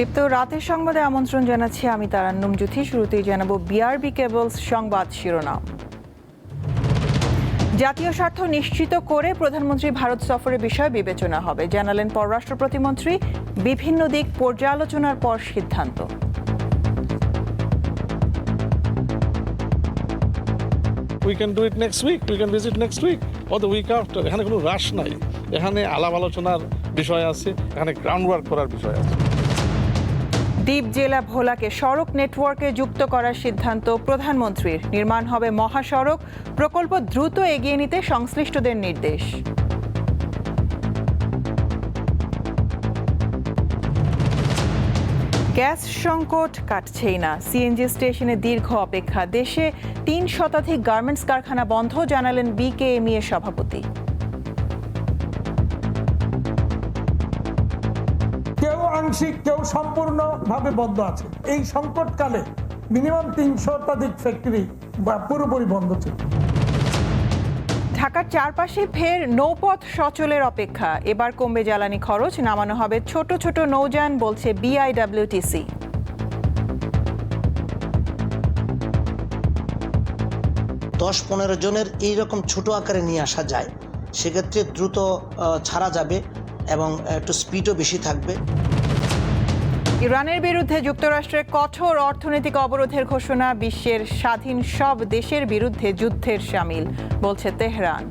দীপ্ত, রাতের সংবাদে আমন্ত্রণ জানাচ্ছি আমি তারান্নুম জুথি। শুরুতেই জানাবো বিআরবি কেবলস সংবাদ শিরোনাম। জাতীয় স্বার্থ নিশ্চিত করে প্রধানমন্ত্রী ভারত সফরের বিষয়ে বিবেচনা হবে, জানালেন পররাষ্ট্র প্রতিমন্ত্রী। বিভিন্ন দিক পর্যালোচনার পর সিদ্ধান্ত। We can do it next week, we can visit next week or the week after. এখানে কোনো রাশ নাই, এখানে আলাপ আলোচনার বিষয় আছে, এখানে গ্রাউন্ড ওয়ার্ক করার বিষয় আছে। দ্বীপ জেলা ভোলাকে সড়ক নেটওয়ার্কে যুক্ত করার সিদ্ধান্ত প্রধানমন্ত্রীর। নির্মাণ হবে মহাসড়ক, প্রকল্প দ্রুত এগিয়ে নিতে সংশ্লিষ্টদের নির্দেশ। গ্যাস সংকট কাটছেই না, সিএনজি স্টেশনে দীর্ঘ অপেক্ষা। দেশে ৩ শতাধিক গার্মেন্টস কারখানা বন্ধ, জানালেন বিকেএমই এর সভাপতি। কেউ আংশিক, কেউ সম্পূর্ণভাবে বন্ধ আছে। এই সংকটকালে মিনিমাম ৩ শতাধিক ফ্যাক্টরি পুরোপুরি বন্ধ ছিল। ঢাকার চারপাশে ফের নৌপথ সচলের অপেক্ষা। এবার কমবে জ্বালানি খরচ, নামানো হবে ছোট ছোট নৌযান, বলছে বিআইডব্লিউটিসি। ১০-১৫ জনের এইরকম ছোট আকারে নিয়ে আসা যায়, সেক্ষেত্রে দ্রুত ছাড়া যাবে এবং একটু স্পিডও বেশি থাকবে। ইরানের বিরুদ্ধে যুক্তরাষ্ট্রের কঠোর অর্থনৈতিক অবরোধের ঘোষণা বিশ্বের স্বাধীন সব দেশের বিরুদ্ধে যুদ্ধের শামিল, বলছে তেহরান।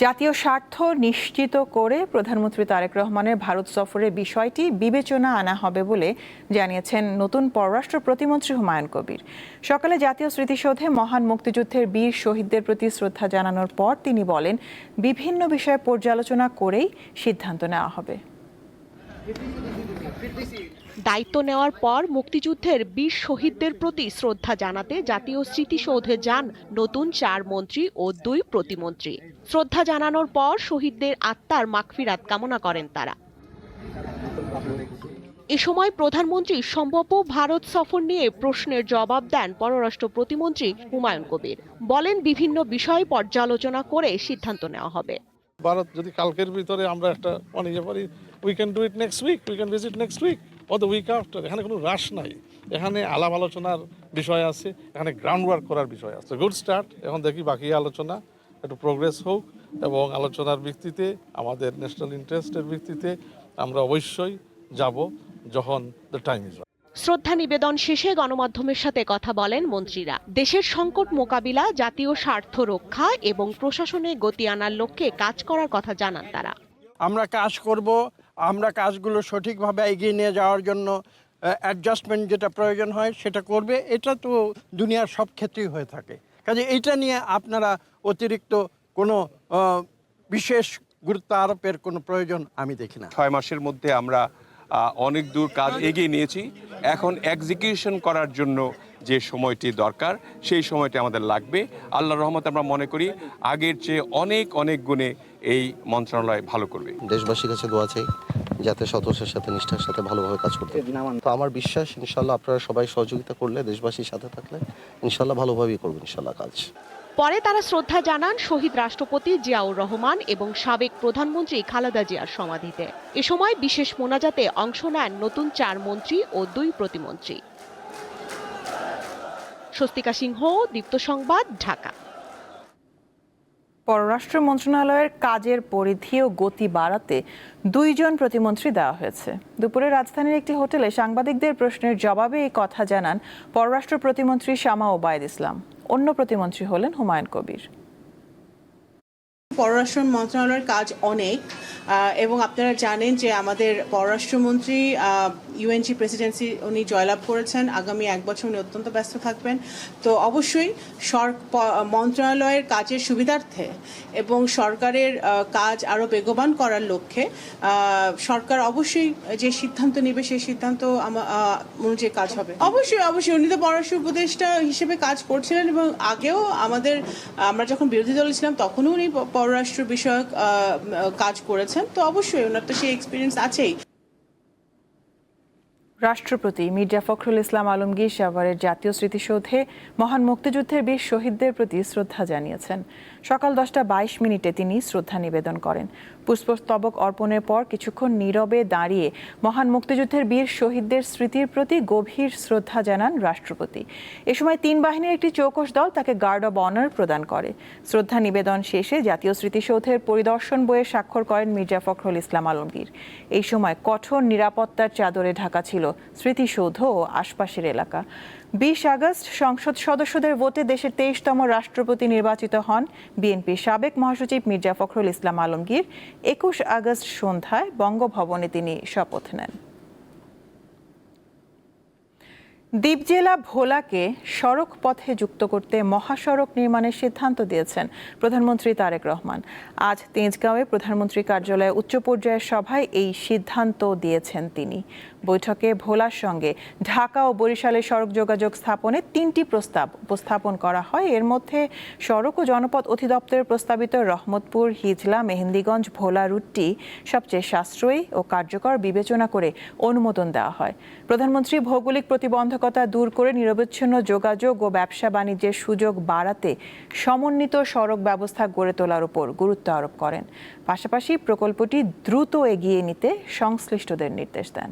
জাতীয় স্বার্থ নিশ্চিত করে প্রধানমন্ত্রী তারেক রহমানের ভারত সফরের বিষয়টি বিবেচনা আনা হবে বলে জানিয়েছেন নতুন পররাষ্ট্র প্রতিমন্ত্রী হুমায়ুন কবির। সকালে জাতীয় স্মৃতিসৌধে মহান মুক্তিযুদ্ধের বীর শহীদদের প্রতি শ্রদ্ধা জানানোর পর তিনি বলেন, বিভিন্ন বিষয়ে পর্যালোচনা করেই সিদ্ধান্ত নেওয়া হবে। দায়িত্ব নেওয়ার পর মুক্তিযুদ্ধের বীর শহীদদের প্রতি শ্রদ্ধা জানাতে জাতীয় স্মৃতিসৌধে যান নতুন 4 মন্ত্রী ও 2 প্রতিমন্ত্রী। শ্রদ্ধা জানানোর পর শহীদদের আত্মার মাগফিরাত কামনা করেন তারা। এ সময় প্রধানমন্ত্রী সম্ভাব্য ভারত সফর নিয়ে প্রশ্নের জবাব দেন পররাষ্ট্র প্রতিমন্ত্রী হুমায়ুন কবির। বলেন, বিভিন্ন বিষয় পর্যালোচনা করে সিদ্ধান্ত নেওয়া হবে। ভারত যদি কালকের ভিতরে আমরা একটা অনেকে পারি, we can do it next week, we can visit next week or the week after. এখানে কোনো রাশ নাই, এখানে আলাপ আলোচনার বিষয় আছে, এখানে গ্রাউন্ড ওয়ার্ক করার বিষয় আছে। Good start. এখন দেখি বাকি আলোচনা একটু প্রোগ্রেস হোক এবং আলোচনার ভিত্তিতে আমাদের ন্যাশনাল ইন্টারেস্টের ভিত্তিতে আমরা অবশ্যই যাব যখন দ্য টাইম ইজ। শ্রদ্ধা নিবেদন শেষে গণমাধ্যমের সাথে কথা বলেন মন্ত্রীরা। দেশের সংকট মোকাবিলা, জাতীয় স্বার্থ রক্ষা এবং প্রশাসনে গতি আনার লক্ষ্যে কাজ করার কথা জানান তারা। আমরা কাজ করব, আমরা কাজগুলো সঠিকভাবে এগিয়ে নিয়ে যাওয়ার জন্য অ্যাডজাস্টমেন্ট যেটা প্রয়োজন হয় সেটা করবে। এটা তো দুনিয়ার সব ক্ষেত্রেই হয়ে থাকে। কাজে এইটা নিয়ে আপনারা অতিরিক্ত কোনো বিশেষ গুরুত্ব আরোপের কোনো প্রয়োজন আমি দেখি না। 6 মাসের মধ্যে আমরা অনেক দূর কাজ এগিয়ে নিয়েছি। এখন এক্সিকিউশন করার জন্য যে সময়টি দরকার সেই সময়টি আমাদের লাগবে। আল্লাহর রহমতে আমরা মনে করি আগের চেয়ে অনেক অনেক গুণে এই মন্ত্রণালয় ভালো করবে। দেশবাসীর কাছে দোয়া চাই যাতে সততার সাথে নিষ্ঠার সাথে ভালোভাবে কাজ করতে। তো আমার বিশ্বাস ইনশাল্লাহ আপনারা সবাই সহযোগিতা করলে, দেশবাসীর সাথে থাকলে ইনশাল্লাহ ভালোভাবেই করবেন ইনশাল্লাহ কাজ। পরে তারা শ্রদ্ধা জানান শহীদ রাষ্ট্রপতি জিয়াউর রহমান এবং সাবেক প্রধানমন্ত্রী খালেদা জিয়ার সমাধিতে। এ সময় বিশেষ মোনাজাতে অংশ নেন নতুন 4 মন্ত্রী ও 2 প্রতিমন্ত্রী। স্বস্তিকা সিংহ, দীপ্ত সংবাদ, ঢাকা। পররাষ্ট্র মন্ত্রণালয়ের কাজের পরিধি ও গতি বাড়াতে 2 জন প্রতিমন্ত্রী দেওয়া হয়েছে। দুপুরে রাজধানীর একটি হোটেলে সাংবাদিকদের প্রশ্নের জবাবে এই কথা জানান পররাষ্ট্র প্রতিমন্ত্রী শামা ওবায়দ ইসলাম। অন্য প্রতিমন্ত্রী হলেন হুমায়ুন কবির। পররাষ্ট্র মন্ত্রণালয়ের কাজ অনেক, এবং আপনারা জানেন যে আমাদের পররাষ্ট্রমন্ত্রী ইউএনজি প্রেসিডেন্সি উনি জয়লাভ করেছেন। আগামী 1 বছর উনি অত্যন্ত ব্যস্ত থাকবেন। তো অবশ্যই মন্ত্রণালয়ের কাজের সুবিধার্থে এবং সরকারের কাজ আরও বেগবান করার লক্ষ্যে সরকার অবশ্যই যে সিদ্ধান্ত নেবে সেই সিদ্ধান্ত অনুযায়ী কাজ হবে। অবশ্যই উনি তো পররাষ্ট্র উপদেষ্টা হিসেবে কাজ করছিলেন এবং আগেও আমরা যখন বিরোধী দল ছিলাম তখনও উনি পররাষ্ট্র বিষয়ক কাজ করেছেন। তো অবশ্যই ওনার তো সেই এক্সপিরিয়েন্স আছেই। রাষ্ট্রপতি মির্জা ফখরুল ইসলাম আলমগীর সাভারের জাতীয় স্মৃতিসৌধে মহান মুক্তিযুদ্ধের বীর শহীদদের প্রতি শ্রদ্ধা জানিয়েছেন। সকাল 10:22 তিনি শ্রদ্ধা নিবেদন করেন। পুষ্পস্তবক অর্পণের পর কিছুক্ষণ নীরবে দাঁড়িয়ে মহান মুক্তিযুদ্ধের বীর শহীদদের স্মৃতির প্রতি গভীর শ্রদ্ধা জানান রাষ্ট্রপতি। এ সময় 3 বাহিনীর একটি চৌকস দল তাকে গার্ড অব অনার প্রদান করে। শ্রদ্ধা নিবেদন শেষে জাতীয় স্মৃতিসৌধের পরিদর্শন বইয়ে স্বাক্ষর করেন মির্জা ফখরুল ইসলাম আলমগীর। এই সময় কঠোর নিরাপত্তার চাদরে ঢাকা ছিল স্মৃতিসৌধ ও আশপাশের এলাকা। 20 আগস্ট সংসদ সদস্যদের ভোটে দেশের 23তম রাষ্ট্রপতি নির্বাচিত হন বিএনপির সাবেক মহাসচিব মির্জা ফখরুল ইসলাম আলমগীর। 21 আগস্ট সন্ধ্যায় বঙ্গভবনে তিনি শপথ নেন। দ্বীপ জেলা ভোলাকে সড়ক পথে যুক্ত করতে মহাসড়ক নির্মাণের সিদ্ধান্ত দিয়েছেন প্রধানমন্ত্রী তারেক রহমান। আজ তেজগাঁওয়ে প্রধানমন্ত্রী কার্যালয়ে উচ্চ পর্যায়ের সভায় এই সিদ্ধান্ত দিয়েছেন তিনি। বৈঠকে ভোলার সঙ্গে ঢাকা ও বরিশালে সড়ক যোগাযোগ স্থাপনে 3টি প্রস্তাব উপস্থাপন করা হয়। এর মধ্যে সড়ক ও জনপথ অধিদপ্তরের প্রস্তাবিত রহমতপুর, হিজলা, মেহেন্দিগঞ্জ, ভোলা রুটটি সবচেয়ে সাশ্রয়ী ও কার্যকর বিবেচনা করে অনুমোদন দেওয়া হয়। প্রধানমন্ত্রী ভৌগোলিক প্রতিবন্ধকতা দূর করে নিরবচ্ছিন্ন যোগাযোগ ও ব্যবসা বাণিজ্যের সুযোগ বাড়াতে সমন্বিত সড়ক ব্যবস্থা গড়ে তোলার উপর গুরুত্ব আরোপ করেন। পাশাপাশি প্রকল্পটি দ্রুত এগিয়ে নিতে সংশ্লিষ্টদের নির্দেশ দেন।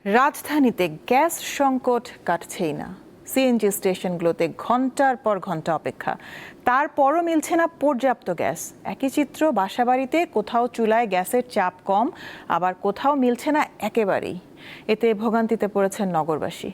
রাজধানীতে গ্যাস সংকট কাটছেই না। সিএনজি স্টেশনগুলোতে ঘন্টার পর ঘন্টা অপেক্ষা, তারপরও মিলছে না পর্যাপ্ত গ্যাস। একই চিত্র বাসাবাড়িতে, কোথাও চুলায় গ্যাসের চাপ কম, আবার কোথাও মিলছে না একেবারেই। এতে ভোগান্তিতে পড়েছেন নগরবাসী।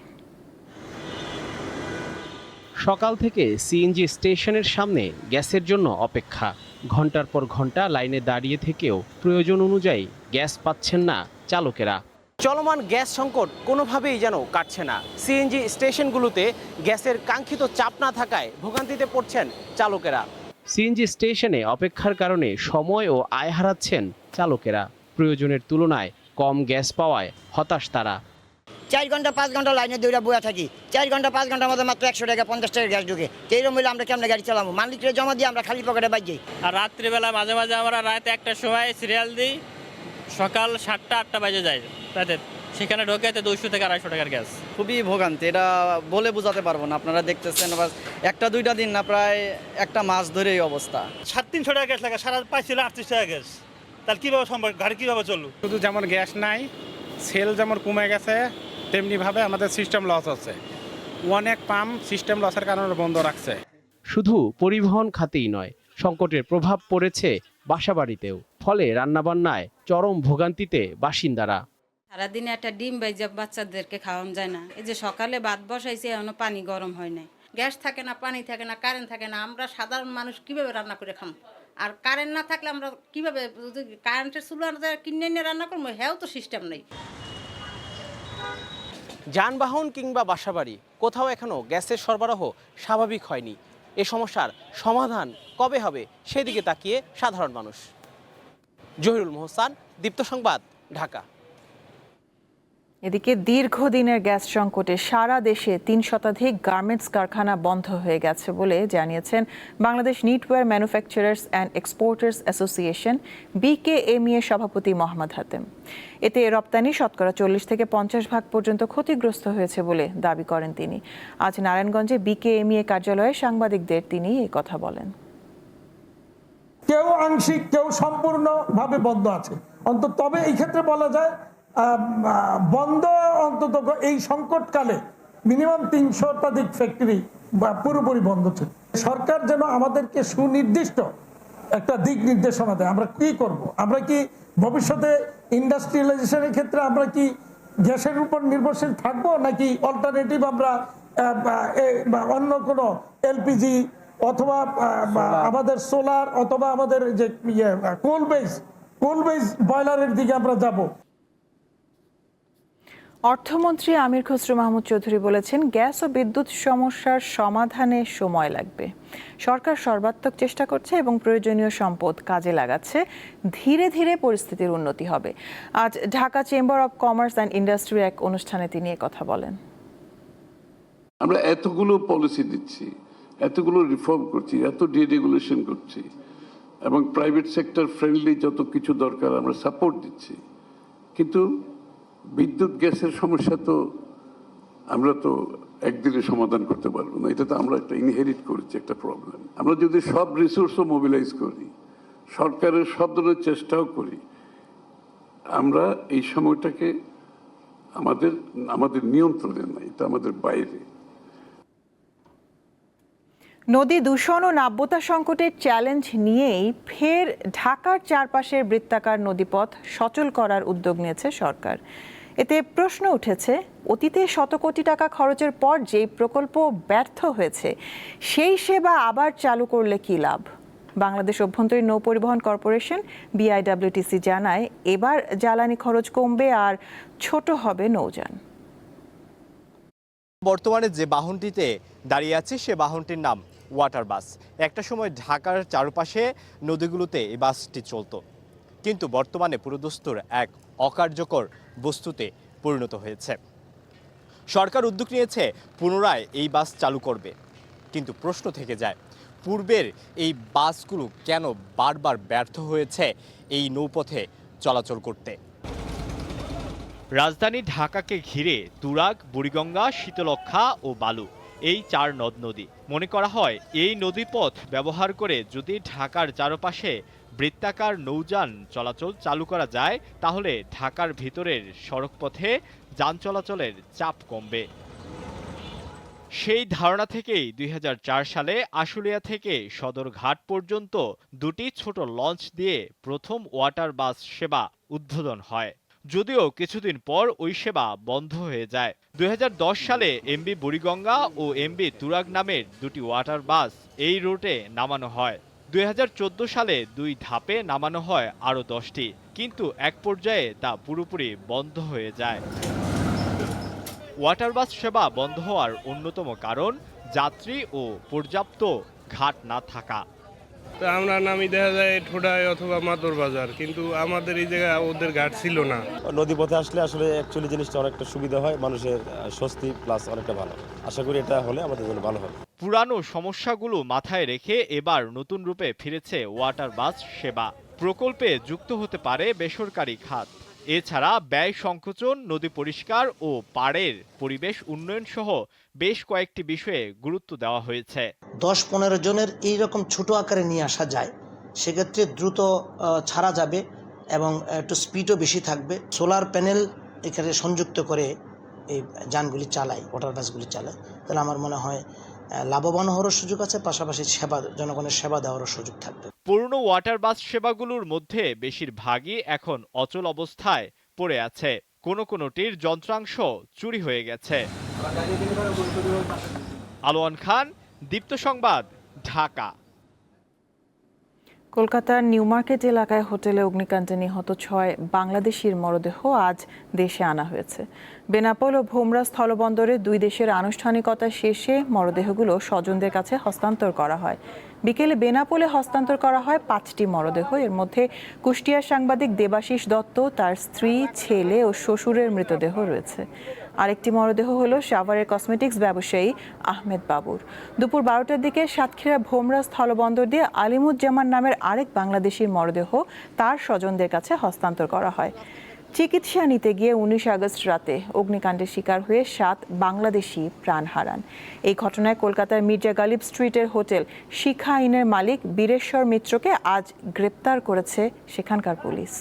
সকাল থেকে সিএনজি স্টেশনের সামনে গ্যাসের জন্য অপেক্ষা। ঘন্টার পর ঘন্টা লাইনে দাঁড়িয়ে থেকেও প্রয়োজন অনুযায়ী গ্যাস পাচ্ছেন না চালকেরা। চলমান গ্যাস সংকট কোনোভাবেই যেন কাটছে না। সিএনজি স্টেশনগুলোতে গ্যাসের কাঙ্ক্ষিত চাপ না থাকায় ভোগান্তিতে পড়ছেন চালকেরা। সিএনজি স্টেশনে অপেক্ষার কারণে সময় ও আয় হারাচ্ছেন চালকেরা। প্রয়োজনের তুলনায় কম গ্যাস পাওয়ায় হতাশ তারা। 4 ঘন্টা 5 ঘন্টা লাইনে দৌড়া বয়া থাকি, 4 ঘন্টা 5 ঘন্টার মধ্যে মাত্র 100 টাকা 50 টাকার গ্যাস ঢুকে। এইরকম হলে আমরা কেমনে গাড়ি চালাবো? মালিকরে জমা দিয়ে আমরা খালি পকেটে বাইক যাই। আর রাত্রিবেলা মাঝে মাঝে আমরা রাত 1টার সময় সিরিয়াল দিই, সকাল 7টা 8টা বাজে যায় রাতে, সেখানে ঢোকে 200 থেকে 250 টাকার গ্যাস। খুবই ভোগান্তি, এটা বলে বোঝাতে পারবো না। আপনারা দেখতেছেন একটা দুইটা দিন না, প্রায় একটা মাস ধরে এই অবস্থা। 350 টাকা গ্যাস লাগে, সারা পাইছিল 38 টাকা গ্যাস। তাহলে কীভাবে সম্ভব? গাড়ি কীভাবে চললো? শুধু যেমন গ্যাস নাই, সেল যেমন কমে গেছে, তেমনিভাবে আমাদের সিস্টেম লস হচ্ছে। অনেক পাম্প সিস্টেম লসের কারণে বন্ধ রাখছে। শুধু পরিবহন খাতেই নয়, সংকটের প্রভাব পড়েছে বাসাবাড়িতেও। ফলে রান্নাবান্নায় চরম ভোগান্তিতে বাসিন্দারা। সারাদিনে একটা ডিম বাইজা বাচ্চাদেরকে খাওয়ানো যায় না। এই যে সকালে ভাত বসাইছে, এখনো পানি গরম হয় নাই। গ্যাস থাকে না, পানি থাকে না, কারেন্ট থাকে না। আমরা সাধারণ মানুষ কিভাবে রান্না করে খাম? আর কারেন্ট না থাকলে আমরা কিভাবে, কারেন্টের চুলা কিনে নিয়ে রান্না করবো? হ্যাঁ, তো সিস্টেম নেই। যানবাহন কিংবা বাসাবাড়ি কোথাও এখনো গ্যাসের সরবরাহ স্বাভাবিক হয়নি। এ সমস্যার সমাধান কবে হবে সেদিকে তাকিয়ে সাধারণ মানুষ। জহিরুল মোহসান, দীপ্ত সংবাদ, ঢাকা। এদিকে দীর্ঘদিনের গ্যাস সংকটে সারা দেশে 3 শতাধিক গার্মেন্টস কারখানা বন্ধ হয়ে গেছে বলে জানিয়েছেন Bangladesh knitwear manufacturers and exporters association BKME এর সভাপতি মোহাম্মদ হাতেম। এতে রপ্তানি শতকরা 40 থেকে 50% পর্যন্ত ক্ষতিগ্রস্ত হয়েছে বলে দাবি করেন তিনি। আজ নারায়ণগঞ্জে বিকেএমই কার্যালয়ে সাংবাদিকদের তিনি এই কথা বলেন। কেউ আংশিক, কেউ সম্পূর্ণভাবে বন্ধ আছে অন্তত। তবে এই ক্ষেত্রে বলা যায় বন্ধ অন্তত এই সংকটকালে মিনিমাম 300 শতাধিক ফ্যাক্টরি পুরোপুরি বন্ধ ছিল। সরকার যেন আমাদেরকে সুনির্দিষ্ট একটা দিক নির্দেশনা দেয়। আমরা কি করব? আমরা কি ভবিষ্যতে ইন্ডাস্ট্রিয়ালাইজেশনের ক্ষেত্রে আমরা কি গ্যাসের উপর নির্ভরশীল থাকবো, নাকি অল্টারনেটিভ আমরা অন্য কোনো এলপিজি অথবা আমাদের সোলার অথবা আমাদের যে কোল বেস বয়লারের দিকে আমরা যাব? অর্থমন্ত্রী আমির খসরু মাহমুদ চৌধুরী বলেছেন, গ্যাস ও বিদ্যুৎ সমস্যার সমাধানে সময় লাগবে। সরকার সর্বাত্মক চেষ্টা করছে এবং প্রয়োজনীয় সম্পদ কাজে লাগাচ্ছে। ধীরে ধীরে পরিস্থিতির উন্নতি হবে। আজ Dhaka chamber of commerce and ইন্ডাস্ট্রির এক অনুষ্ঠানে তিনি কথা বলেন। আমরা এতগুলো পলিসি দিচ্ছি, এতগুলো রিফর্ম করছি, এত ডিরেগুলেশন করছি এবং প্রাইভেট সেক্টর ফ্রেন্ডলি যত কিছু দরকার আমরা সাপোর্ট দিচ্ছি, কিন্তু বিদ্যুৎ গ্যাসের সমস্যা তো আমরা তো একদিনে সমাধান করতে পারবো না। এটা তো আমরা একটা ইনহেরিট করেছি একটা প্রবলেম। আমরা যদি সব রিসোর্সও মোবিলাইজ করি, সরকারের সব ধরনের চেষ্টাও করি, আমরা এই সময়টাকে আমাদের নিয়ন্ত্রণে নাই, এটা আমাদের বাইরে। নদী দূষণ ও নাব্যতা সংকটের চ্যালেঞ্জ নিয়েই ফের ঢাকার চারপাশের বৃত্তাকার নদীপথ সচল করার উদ্যোগ নিয়েছে সরকার। এতে প্রশ্ন উঠেছে, অতীতে শত কোটি টাকা খরচের পর যেই প্রকল্প ব্যর্থ হয়েছে সেই সেবা আবার চালু করলে কি লাভ? বাংলাদেশ অভ্যন্তরীণ নৌ পরিবহন কর্পোরেশন BIWTC জানায়, এবার জ্বালানি খরচ কমবে আর ছোট হবে নৌযান। বর্তমানে যে বাহনটিতে দাঁড়িয়ে আছে সে বাহনটির নাম ওয়াটার বাস। একটা সময় ঢাকার চারপাশে নদীগুলোতে এই বাসটি চলতো, কিন্তু বর্তমানে পুরোদস্তুর এক অকার্যকর বস্তুতে পরিণত হয়েছে। সরকার উদ্যোগ নিয়েছে পুনরায় এই বাস চালু করবে, কিন্তু প্রশ্ন থেকে যায়, পূর্বের এই বাসগুলো কেন বারবার ব্যর্থ হয়েছে এই নৌপথে চলাচল করতে? রাজধানী ঢাকাকে ঘিরে তুরাগ, বুড়িগঙ্গা, শীতলক্ষ্যা ও বালু, এই 4 নদ নদী। মনে করা হয় এই নদীপথ ব্যবহার করে যদি ঢাকার চারপাশে বৃত্তাকার নৌযান চলাচল চালু করা যায়, তাহলে ঢাকার ভিতরের সড়কপথে যান চলাচলের চাপ কমবে। সেই ধারণা থেকেই 2004 সালে আশুলিয়া থেকে সদরঘাট পর্যন্ত 2টি ছোট লঞ্চ দিয়ে প্রথম ওয়াটার বাস সেবা উদ্বোধন হয়। যদিও কিছুদিন পর ওই সেবা বন্ধ হয়ে যায়। 2010 সালে MV বুড়িগঙ্গা ও MV তুরাগ নামের 2টি ওয়াটার বাস এই রুটে নামানো হয়। 2014 সালে 2 ধাপে নামানো হয় আরও 10টি, কিন্তু এক পর্যায়ে তা পুরোপুরি বন্ধ হয়ে যায়। ওয়াটার বাস সেবা বন্ধ হওয়ার অন্যতম কারণ যাত্রী ও পর্যাপ্ত ঘাট না থাকা। তো আমরা নামি দেখা যায় ঠোডায় অথবা মাতর বাজার, কিন্তু আমাদের এই জায়গায় ওদের ঘাট ছিল না। নদী পথে আসলে অ্যাকচুয়ালি জিনিসটা অনেকটা সুবিধা হয়, মানুষের স্বস্তি প্লাস অনেকটা ভালো। আশা করি এটা হলে আমাদের জন্য ভালো হবে। পুরানো সমস্যাগুলো মাথায় রেখে এবার নতুন রূপে ফিরেছে ওয়াটার বাস সেবা। প্রকল্পে যুক্ত হতে পারে বেসরকারি খাত। এছাড়া ব্যয় সংকোচন, নদী পরিষ্কার ও পাড়ের পরিবেশ উন্নয়ন সহ বেশ কয়েকটি বিষয়ে গুরুত্ব দেওয়া হয়েছে। 10-15 জনের এইরকম ছোট আকারে নিয়ে আসা যায়, সেক্ষেত্রে দ্রুত ছাড়া যাবে এবং একটু স্পিডও বেশি থাকবে। সোলার প্যানেল এখানে সংযুক্ত করে এই যানগুলি চালায়, ওয়াটার বাসগুলি চালায়, তাহলে আমার মনে হয় লাভবান হওয়ার সুযোগ আছে, পাশাপাশি জনগণের সেবা দেওয়ারও সুযোগ থাকবে। পুরনো ওয়াটার বাস সেবাগুলোর মধ্যে বেশিরভাগই এখন অচল অবস্থায় পড়ে আছে। কোনোটির যন্ত্রাংশ চুরি হয়ে গেছে। আলোয়ান খান, দীপ্ত সংবাদ, ঢাকা। কলকাতার নিউ মার্কেট এলাকায় হোটেলে অগ্নিকাণ্ডে নিহত 6 বাংলাদেশির মরদেহ আজ দেশে আনা হয়েছে। বেনাপোল ও ভোমরা স্থলবন্দরে 2 দেশের আনুষ্ঠানিকতা শেষে মরদেহগুলো স্বজনদের কাছে হস্তান্তর করা হয়। বিকেলে বেনাপোলে হস্তান্তর করা হয় 5টি মরদেহ। এর মধ্যে কুষ্টিয়ার সাংবাদিক দেবাশিস দত্ত, তার স্ত্রী, ছেলে ও শ্বশুরের মৃতদেহ রয়েছে। আরেকটি মরদেহ হলো সাভারের কসমেটিক্স ব্যবসায়ী আহমেদ বাবুর। দুপুর 12টার দিকে সাতক্ষীরা ভোমরা স্থলবন্দর দিয়ে আলিমুজ্জামান নামের আরেক বাংলাদেশির মরদেহ তার স্বজনদের কাছে হস্তান্তর করা হয়। চিকিৎসা নিতে গিয়ে 19 আগস্ট রাতে অগ্নিকাণ্ডের শিকার হয়ে 7 বাংলাদেশি প্রাণ হারান। এই ঘটনায় কলকাতার মির্জা গালিব স্ট্রিটের হোটেল শিখা ইনের মালিক বীরেশ্বর মিত্রকে আজ গ্রেপ্তার করেছে সেখানকার পুলিশ।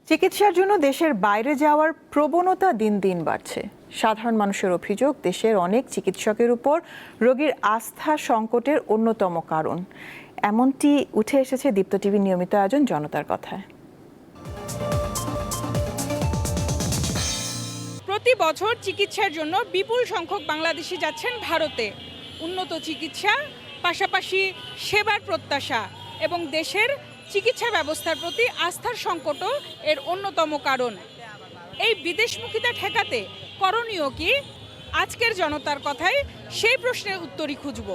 চিকিৎসার জন্য দেশের বাইরে যাওয়ার প্রবণতা দিন দিন বাড়ছে। সাধারণ মানুষের অভিযোগ, দেশের অনেক চিকিৎসকের উপর রোগীর আস্থা সংকটের অন্যতম কারণ। এমনটি উঠে এসেছে দীপ্ত টিভির নিয়মিত আয়োজন জনতার কথায়। প্রতি বছর চিকিৎসার জন্য বিপুল সংখ্যক বাংলাদেশি যাচ্ছেন ভারতে। উন্নত চিকিৎসা, পাশাপাশি সেবার প্রত্যাশা, এবং দেশের চিকিৎসা ব্যবস্থার প্রতি আস্থার সংকটও এর অন্যতম কারণ। এই বিদেশমুখিতা ঠেকাতে করণীয় কি? আজকের জনতার কথায় সেই প্রশ্নের উত্তরই খুঁজব।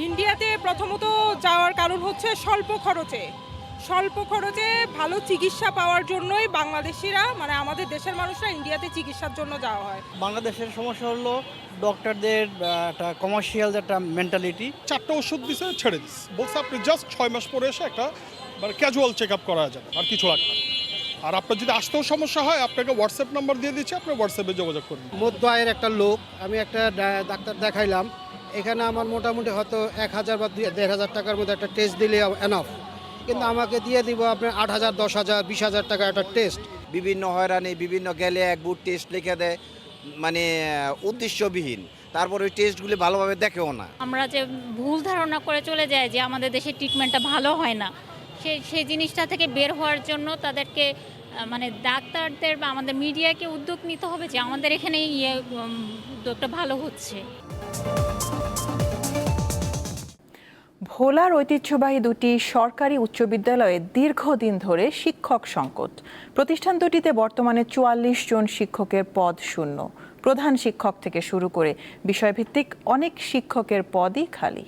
ইন্ডিয়াতে প্রথমত যাওয়ার কারণ হচ্ছে স্বল্প খরচে ভালো চিকিৎসা পাওয়ার জন্যই বাংলাদেশিরা, মানে আমাদের দেশের মানুষরা ইন্ডিয়াতে চিকিৎসার জন্য যাওয়া হয়। বাংলাদেশের সমস্যা হলো ডক্টরদের একটা কমার্শিয়াল একটা মেন্টালিটি। 4টা ওষুধ দিছে, ছেড়ে দিচ্ছে, বলছে আপনি জাস্ট 6 মাস পরে এসে একটা ক্যাজুয়াল চেক আপ করা যাবে, আর কিছু লাগবে না। আর আপনার যদি আসতেও সমস্যা হয়, আপনাকে হোয়াটসঅ্যাপ নাম্বার দিয়ে দিচ্ছি, আপনি হোয়াটসঅ্যাপে যোগাযোগ করবেন। মধ্য আয়ের একটা লোক, আমি একটা ডাক্তার দেখাইলাম, এখানে আমার মোটামুটি হয়তো 1000 বা 1500 টাকার মধ্যে একটা টেস্ট দিলে এনাফ, কিন্তু আমাকে দিয়ে দিব আপনার 8000, 10000, 20000 টাকা একটা টেস্ট। বিভিন্ন হয়রানি, বিভিন্ন গেলে এক বুট টেস্ট লিখে দেয়, মানে উদ্দেশ্যবিহীন। তারপর ওই টেস্টগুলি ভালোভাবে দেখেও না। আমরা যে ভুল ধারণা করে চলে যাই যে আমাদের দেশের ট্রিটমেন্টটা ভালো হয় না, সেই জিনিসটা থেকে বের হওয়ার জন্য তাদেরকে মানে ডাক্তারদের বা আমাদের মিডিয়াকে উদ্যোগ নিতে হবে যে আমাদের এখানে উদ্যোগটা ভালো হচ্ছে। ভোলার ঐতিহ্যবাহী দুটি সরকারি উচ্চ বিদ্যালয়ে দীর্ঘদিন ধরে শিক্ষক সংকট। প্রতিষ্ঠান দুটিতে বর্তমানে 44 জন শিক্ষকের পদ শূন্য। প্রধান শিক্ষক থেকে শুরু করে বিষয়ভিত্তিক অনেক শিক্ষকের পদই খালি।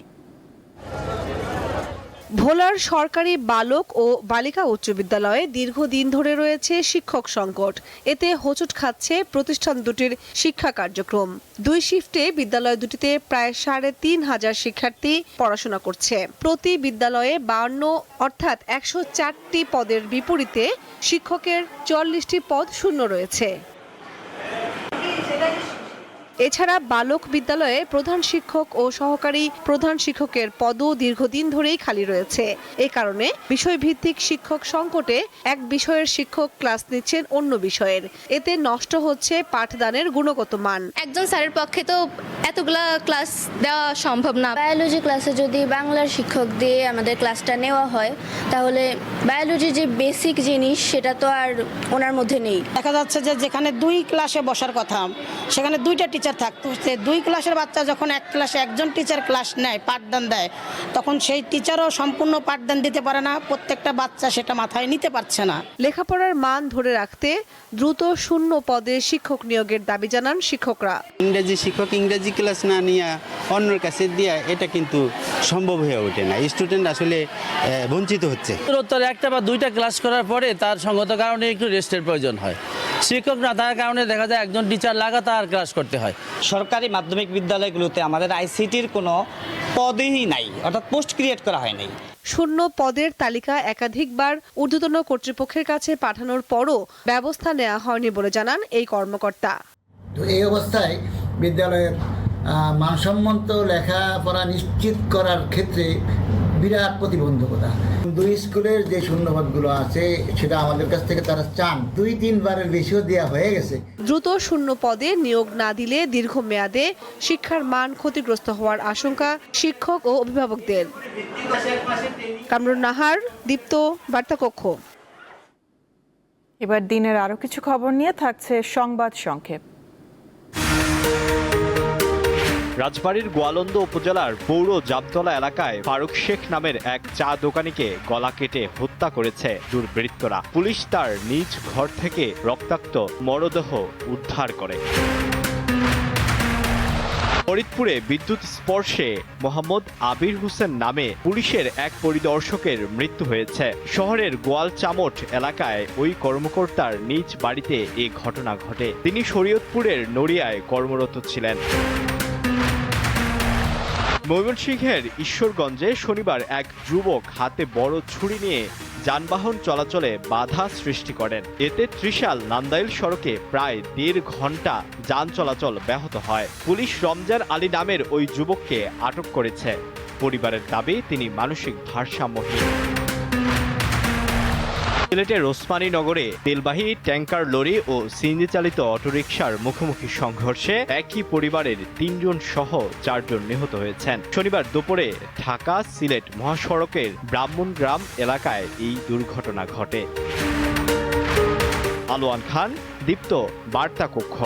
ভোলার সরকারি বালক ও বালিকা উচ্চ বিদ্যালয়ে দীর্ঘদিন ধরে রয়েছে শিক্ষক সংকট। এতে হোঁচট খাচ্ছে প্রতিষ্ঠান দুটির শিক্ষা কার্যক্রম। 2 শিফটে বিদ্যালয় দুটিতে প্রায় 3500 শিক্ষার্থী পড়াশোনা করছে। প্রতি বিদ্যালয়ে 52 অর্থাৎ 104টি পদের বিপরীতে শিক্ষকের 44টি পদ শূন্য রয়েছে। এছাড়া বালক বিদ্যালয়ে প্রধান শিক্ষক ও সহকারী প্রধান শিক্ষকের পদও দীর্ঘদিন ধরেই খালি রয়েছে। এ কারণে বিষয়ভিত্তিক শিক্ষক সংকটে এক বিষয়ের শিক্ষক ক্লাস নিচ্ছেন অন্য বিষয়ের। এতে নষ্ট হচ্ছে পাঠদানের গুণগত মান। একজন স্যারের পক্ষে তো এতগুলা ক্লাস দেওয়া সম্ভব না। বায়োলজি ক্লাসে যদি বাংলার শিক্ষক দিয়ে আমাদের ক্লাসটা নেওয়া হয়, তাহলে বায়োলজির যে বেসিক জিনিস সেটা তো আর ওনার মধ্যে নেই। দেখা যাচ্ছে যে যেখানে 2 ক্লাসে বসার কথা, সেখানে 2টা টিচার থাকতো। সে 2 ক্লাসের বাচ্চা যখন এক ক্লাসে একজন টিচার ক্লাস নেয়, পাঠদান দেয়, তখন সেই টিচারও সম্পূর্ণ পাঠদান দিতে পারে না। প্রত্যেকটা বাচ্চা সেটা মাথায় নিতে পারছে না। লেখাপড়ার মান ধরে রাখতে দ্রুত শূন্য পদে শিক্ষক নিয়োগের দাবি জানান শিক্ষকরা। ইংরেজি শিক্ষক ইংরেজি ক্লাস না নিয়ে অন্যের কাছে দিয়া এটা কিন্তু সম্ভব হয়ে ওঠে না। স্টুডেন্ট আসলে বঞ্চিত হচ্ছে। উত্তর 1টা বা 2টা ক্লাস করার পরে তার সঙ্গত কারণে একটু রেস্টের প্রয়োজন হয়। শিক্ষক না থাকার কারণে দেখা যায় একজন টিচার লাগাতার ক্লাস করতে হয়। সরকারি মাধ্যমিক বিদ্যালয়গুলোতে আমাদের আইসিটির কোনো পদই নাই, অর্থাৎ পোস্ট ক্রিয়েট করা হয় নাই। শূন্য পদের তালিকা একাধিকবার ঊর্ধ্বতন কর্তৃপক্ষের কাছে পাঠানোর পরও ব্যবস্থা নেওয়া হয়নি বলে জানান এই কর্মকর্তা। তো এই অবস্থায় বিদ্যালয়ের মানসম্মত লেখাপড়া নিশ্চিত করার ক্ষেত্রে বিরাট প্রতিবন্ধকতা। 2 স্কুলের যে শূন্যপদগুলো আছে সেটা আমাদের কাছ থেকে তারা চান, 2-3 বারের বেশিও দেওয়া হয়ে গেছে। দ্রুত শূন্য পদে নিয়োগ না দিলে দীর্ঘমেয়াদে শিক্ষার মান ক্ষতিগ্রস্ত হওয়ার আশঙ্কা শিক্ষক ও অভিভাবকদের। কামরুন নাহার, দীপ্ত, বার্তাকক্ষ। এবার দিনের আরো কিছু খবর নিয়ে থাকছে সংবাদ সংক্ষেপ। রাজবাড়ীর গোয়ালন্দ উপজেলার পৌর জামতলা এলাকায় ফারুক শেখ নামের এক চা দোকানিকে গলা কেটে হত্যা করেছে দুর্বৃত্তরা। পুলিশ তার নিজ ঘর থেকে রক্তাক্ত মরদেহ উদ্ধার করে। ফরিদপুরে বিদ্যুৎ স্পর্শে মোহাম্মদ আবির হোসেন নামে পুলিশের এক পরিদর্শকের মৃত্যু হয়েছে। শহরের গোয়ালচামট এলাকায় ওই কর্মকর্তার নিজ বাড়িতে এ ঘটনা ঘটে। তিনি শরীয়তপুরের নড়িয়ায় কর্মরত ছিলেন। ময়মনসিংহের ঈশ্বরগঞ্জে শনিবার এক যুবক হাতে বড় ছুরি নিয়ে যানবাহন চলাচলে বাধা সৃষ্টি করেন। এতে ত্রিশাল নান্দাইল সড়কে প্রায় 1.5 ঘন্টা যান চলাচল ব্যাহত হয়। পুলিশ রমজান আলী নামের ওই যুবককে আটক করেছে। পরিবারের দাবি তিনি মানসিক ভারসাম্যহীন। সিলেটের ওসমানী নগরে তেলবাহী ট্যাঙ্কার লরি ও সিএনজি চালিত অটোরিকশার মুখোমুখি সংঘর্ষে একই পরিবারের 3 জন সহ 4 জন নিহত হয়েছেন। শনিবার দুপুরে ঢাকা সিলেট মহাসড়কের ব্রাহ্মণগ্রাম এলাকায় এই দুর্ঘটনা ঘটে। আলোয়ান খান, দীপ্ত, বার্তা কক্ষ।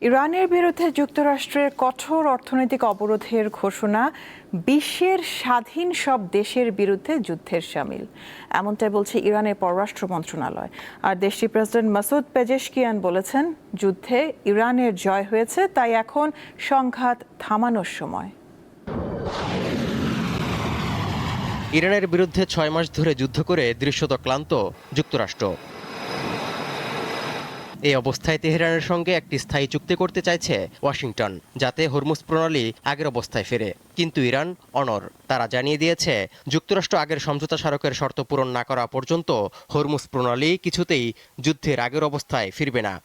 ইরানের বিরুদ্ধে যুক্তরাষ্ট্রের কঠোর অর্থনৈতিক অবরোধের ঘোষণা বিশ্বের স্বাধীন সব দেশের বিরুদ্ধে যুদ্ধের শামিল, এমনটাই বলছে ইরানের পররাষ্ট্র মন্ত্রণালয়। আর দেশটির প্রেসিডেন্ট মাসুদ পেজেশকিয়ান বলেছেন, যুদ্ধে ইরানের জয় হয়েছে, তাই এখন সংঘাত থামানোর সময়। ইরানের বিরুদ্ধে 6 মাস ধরে যুদ্ধ করে দৃশ্যত ক্লান্ত যুক্তরাষ্ট্র। এই অবস্থায় তেহরানের সঙ্গে একটি স্থায়ী চুক্তি করতে চাইছে ওয়াশিংটন, যাতে হরমুজ প্রণালী আগের অবস্থায় ফেরে। কিন্তু ইরান অনড়। তারা জানিয়ে দিয়েছে, যুক্তরাষ্ট্র আগের সমঝোতা স্মারকের শর্ত পূরণ না করা পর্যন্ত হরমুজ প্রণালী কিছুতেই যুদ্ধের আগের অবস্থায় ফিরবে না।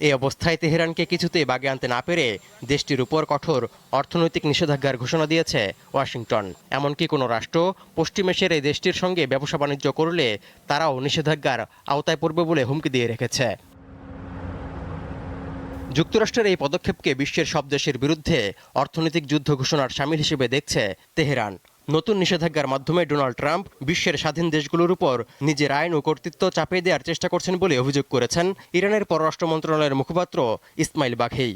এই অবস্থায় তেহরানকে কিছুতেই বাগে আনতে না পেরে দেশটির উপর কঠোর অর্থনৈতিক নিষেধাজ্ঞার ঘোষণা দিয়েছে ওয়াশিংটন। এমনকি কোনো রাষ্ট্র পশ্চিম এশিয়ার এই দেশটির সঙ্গে ব্যবসা বাণিজ্য করলে তারাও নিষেধাজ্ঞার আওতায় পড়বে বলে হুমকি দিয়ে রেখেছে। যুক্তরাষ্ট্রের এই পদক্ষেপকে বিশ্বের সব দেশের বিরুদ্ধে অর্থনৈতিক যুদ্ধ ঘোষণার শামিল হিসেবে দেখছে তেহরান। নতুন নিষেধাজ্ঞার মাধ্যমে ডোনাল্ড ট্রাম্প বিশ্বের স্বাধীন দেশগুলোর উপর নিজের আইন ও কর্তৃত্ব চাপিয়ে দেওয়ার চেষ্টা করছেন বলে অভিযোগ করেছেন ইরানের পররাষ্ট্র মন্ত্রণালয়ের মুখপাত্র ইসমাইল বাঘেই।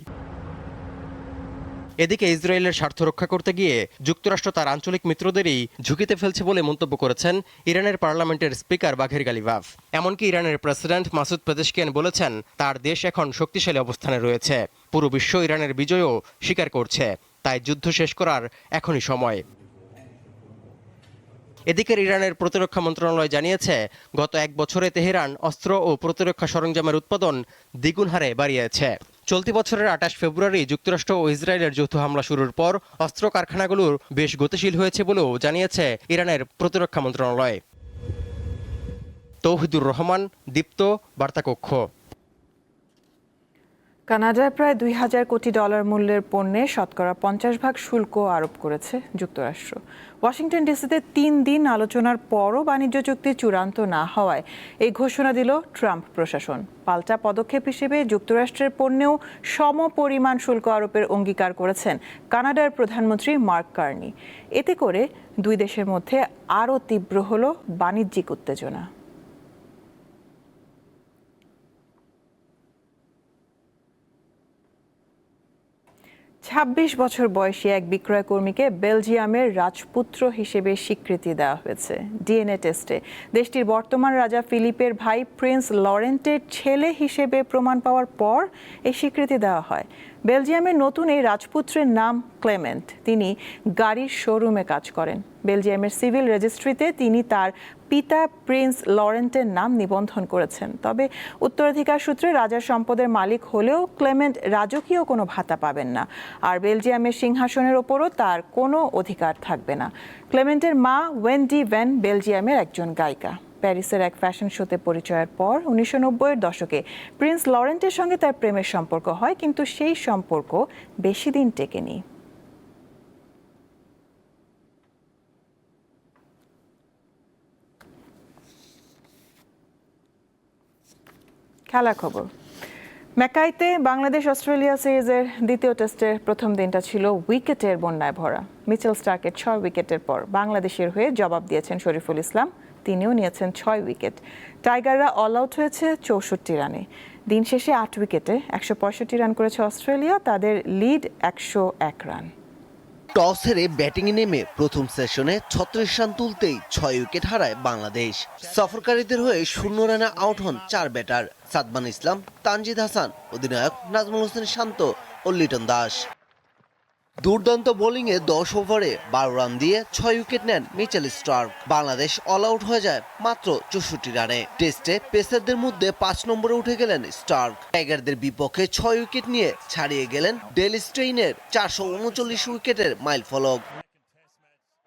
এদিকে ইসরায়েলের স্বার্থ রক্ষা করতে গিয়ে যুক্তরাষ্ট্র তার আঞ্চলিক মিত্রদেরই ঝুঁকিতে ফেলছে বলে মন্তব্য করেছেন ইরানের পার্লামেন্টের স্পিকার বাঘের গালিবাফ। এমনকি ইরানের প্রেসিডেন্ট মাসুদ পেজেশকিয়ান বলেছেন, তার দেশ এখন শক্তিশালী অবস্থানে রয়েছে। পুরো বিশ্ব ইরানের বিজয়ও স্বীকার করছে, তাই যুদ্ধ শেষ করার এখনই সময়। এদিকে ইরানের প্রতিরক্ষা মন্ত্রণালয় জানিয়েছে, গত 1 বছরে তেহরান অস্ত্র ও প্রতিরক্ষা সরঞ্জামের উৎপাদন দ্বিগুণ হারে বাড়িয়েছে। চলতি বছরের 28 ফেব্রুয়ারি যুক্তরাষ্ট্র ও ইসরায়েলের যৌথ হামলা শুরুর পর অস্ত্র কারখানাগুলোর বেশ গতিশীল হয়েছে বলেও জানিয়েছে ইরানের প্রতিরক্ষা মন্ত্রণালয়। তৌহিদুর রহমান, দীপ্ত, বার্তাকক্ষ। কানাডায় প্রায় $2000 কোটি মূল্যের পণ্যে শতকরা 50% শুল্ক আরোপ করেছে যুক্তরাষ্ট্র। ওয়াশিংটন ডিসিতে 3 দিন আলোচনার পরও বাণিজ্য চুক্তি চূড়ান্ত না হওয়ায় এই ঘোষণা দিল ট্রাম্প প্রশাসন। পাল্টা পদক্ষেপ হিসেবে যুক্তরাষ্ট্রের পণ্যেও সমপরিমাণ শুল্ক আরোপের অঙ্গীকার করেছেন কানাডার প্রধানমন্ত্রী মার্ক কার্নি। এতে করে দুই দেশের মধ্যে আরও তীব্র হলো বাণিজ্যিক উত্তেজনা। ছাব্বিশ বছর বয়সী এক বিক্রয় কর্মীকে বেলজিয়ামের রাজপুত্র হিসেবে স্বীকৃতি দেওয়া হয়েছে ডিএনএ টেস্টে। দেশটির বর্তমান রাজা ফিলিপের ভাই প্রিন্স লরেন্টের ছেলে হিসেবে প্রমাণ পাওয়ার পর এই স্বীকৃতি দেওয়া হয়। বেলজিয়ামের নতুন এই রাজপুত্রের নাম ক্লেমেন্ট। তিনি গাড়ির শোরুমে কাজ করেন। বেলজিয়ামের সিভিল রেজিস্ট্রিতে তিনি তার পিতা প্রিন্স লরেন্টের নাম নিবন্ধন করেছেন। তবে উত্তরাধিকার সূত্রে রাজার সম্পদের মালিক হলেও ক্লেমেন্ট রাজকীয় কোনো ভাতা পাবেন না, আর বেলজিয়ামের সিংহাসনের ওপরও তার কোনো অধিকার থাকবে না। ক্লেমেন্টের মা ওয়েন্ডি ভ্যান বেলজিয়ামের একজন গায়িকা। প্যারিসের এক ফ্যাশন শোতে পরিচয়ের পর 1990-এর দশকে প্রিন্স লরেন্টের সঙ্গে তার প্রেমের সম্পর্ক হয়, কিন্তু সেই সম্পর্ক বেশি দিন টেকেনি। খেলার খবর। ম্যাকাইতে বাংলাদেশ অস্ট্রেলিয়া সিরিজের দ্বিতীয় টেস্টের প্রথম দিনটা ছিল উইকেটের বন্যায় ভরা। মিচেল স্টার্কের 6 উইকেটের পর বাংলাদেশের হয়ে জবাব দিয়েছেন শরীফুল ইসলাম। তিনিও নিয়েছেন 6 উইকেট। টাইগাররা অল আউট হয়েছে 64 রানে। দিন শেষে 8 উইকেটে 165 রান করেছে অস্ট্রেলিয়া। তাদের লিড 101 রান। টস হেরে ব্যাটিংয়ে নেমে প্রথম সেশনে 36 রান তুলতেই 6 উইকেট হারায় বাংলাদেশ। সফরকারীদের হয়ে 0 রানে আউট হন 4 ব্যাটার, সাদমান ইসলাম, তানজিদ হাসান, অধিনায়ক নাজমুল হোসেন শান্ত ও লিটন দাস। দুর্দান্ত বোলিংয়ে 10 ওভারে 12 রান দিয়ে 6 উইকেট নেন Mitchell Starc. Bangladesh all out হয়ে যায় মাত্র 64 রানে। টেস্টে পেসারদের মধ্যে 5 নম্বরে উঠে গেলেন স্টার্ক। টাইগারদের বিপক্ষে 6 উইকেট নিয়ে ছাড়িয়ে গেলেন ডেল স্টেইনের 439 উইকেটের মাইল ফলক।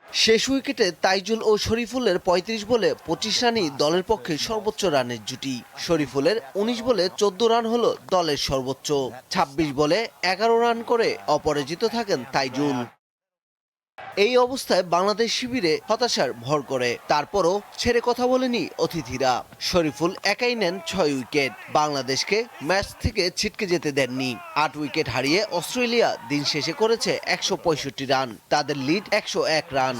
শেষ উইকেটে তাইজুল ও শরীফুলের 35 বলে 25 রানই দলের পক্ষে সর্বোচ্চ রানের জুটি। শরীফুলের 19 বলে 14 রান হলো দলের সর্বোচ্চ। 26 বলে 11 রান করে অপরাজিত থাকেন তাইজুল। এই অবস্থায় বাংলাদেশ শিবিরে হতাশার ভর করে। তারপরও ছেড়ে কথা বলেনি অতিথিরা। শরীফুল একাই নেন 6 উইকেট। বাংলাদেশকে ম্যাচ থেকে ছিটকে যেতে দেননি। 8 উইকেট হারিয়ে অস্ট্রেলিয়া দিন শেষে করেছে 165 রান। তাদের লিড 101 রান।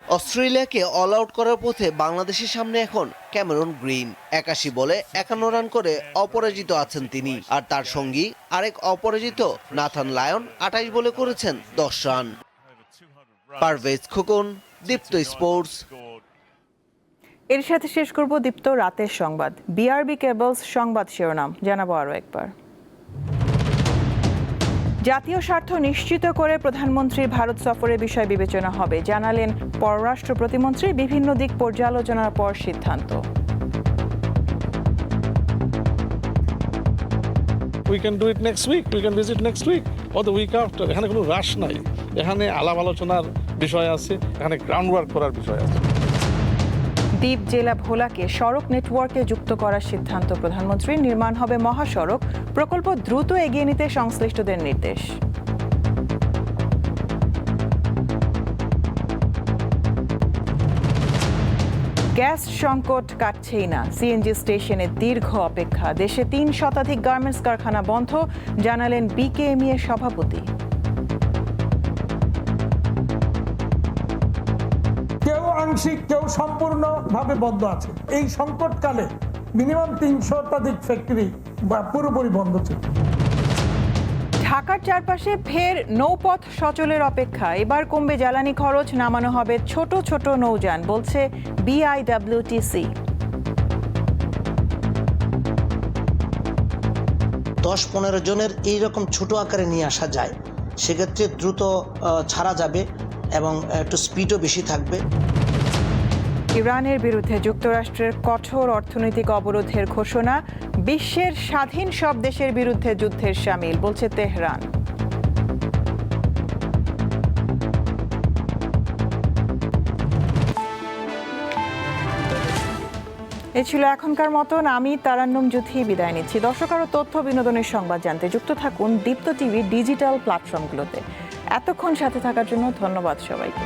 অস্ট্রেলিয়াকে অল আউট করার পথে বাংলাদেশের সামনে এখন ক্যামেরন গ্রিন। 81 বলে 51 রান করে অপরাজিত আছেন তিনি, আর তার সঙ্গী আরেক অপরাজিত নাথান লায়ন 28 বলে করেছেন 10 রান। পারভেজ খোকন, দীপ্ত স্পোর্টস। এর সাথে শেষ করব দীপ্ত রাতের সংবাদ। বিআরবি কেবলস সংবাদ শিরোনাম জানাবো আরও একবার। জাতীয় স্বার্থ নিশ্চিত করে প্রধানমন্ত্রীর ভারত সফরের বিষয় বিবেচনা হবে, জানালেন পররাষ্ট্র প্রতিমন্ত্রী। বিভিন্ন দিক পর্যালোচনার পর সিদ্ধান্ত। We can do it next week, we can visit next week or the week after. এখানে কোনো রাশ নাই, এখানে আলাপ আলোচনার বিষয় আছে, এখানে গ্রাউন্ড ওয়ার্ক করার বিষয় আছে। দ্বীপ জেলা ভোলাকে সড়ক নেটওয়ার্কে যুক্ত করার সিদ্ধান্ত প্রধানমন্ত্রীর। নির্মাণ হবে মহাসড়ক, প্রকল্প দ্রুত এগিয়ে নিতে সংশ্লিষ্টদের নির্দেশ। গ্যাস সংকট কাটছেই না, সিএনজি স্টেশনে দীর্ঘ অপেক্ষা। দেশে 3 শতাধিক গার্মেন্টস কারখানা বন্ধ, জানালেন বিকেএমই এর সভাপতি। কেউ আংশিক, কেউ সম্পূর্ণভাবে বন্ধ আছে। এই সংকটকালে মিনিমাম 3 শতাধিক ফ্যাক্টরি পুরোপুরি বন্ধ ছিল। ঢাকার চারপাশে ফের নৌপথ সচলের অপেক্ষা। এবার কমবে জ্বালানি খরচ, নামানো হবে ছোট ছোট নৌযান, বলছে বিআইডব্লিউটিসি। 10-15 জনের এইরকম ছোট আকারে নিয়ে আসা যায়, সেক্ষেত্রে দ্রুত ছাড়া যাবে এবং একটু স্পিডও বেশি থাকবে। ইরানের বিরুদ্ধে যুক্তরাষ্ট্রের কঠোর অর্থনৈতিক অবরোধের ঘোষণা। বিশ্বের স্বাধীন সব দেশের বিরুদ্ধে যুদ্ধের শামিল, বলছে তেহরান। এ ছিল এখনকার মতন। আমি তারান্নুম জুথি বিদায় নিচ্ছি। দর্শক, আরও তথ্য বিনোদনের সংবাদ জানতে যুক্ত থাকুন দীপ্ত টিভি ডিজিটাল প্ল্যাটফর্মগুলোতে। এতক্ষণ সাথে থাকার জন্য ধন্যবাদ সবাইকে।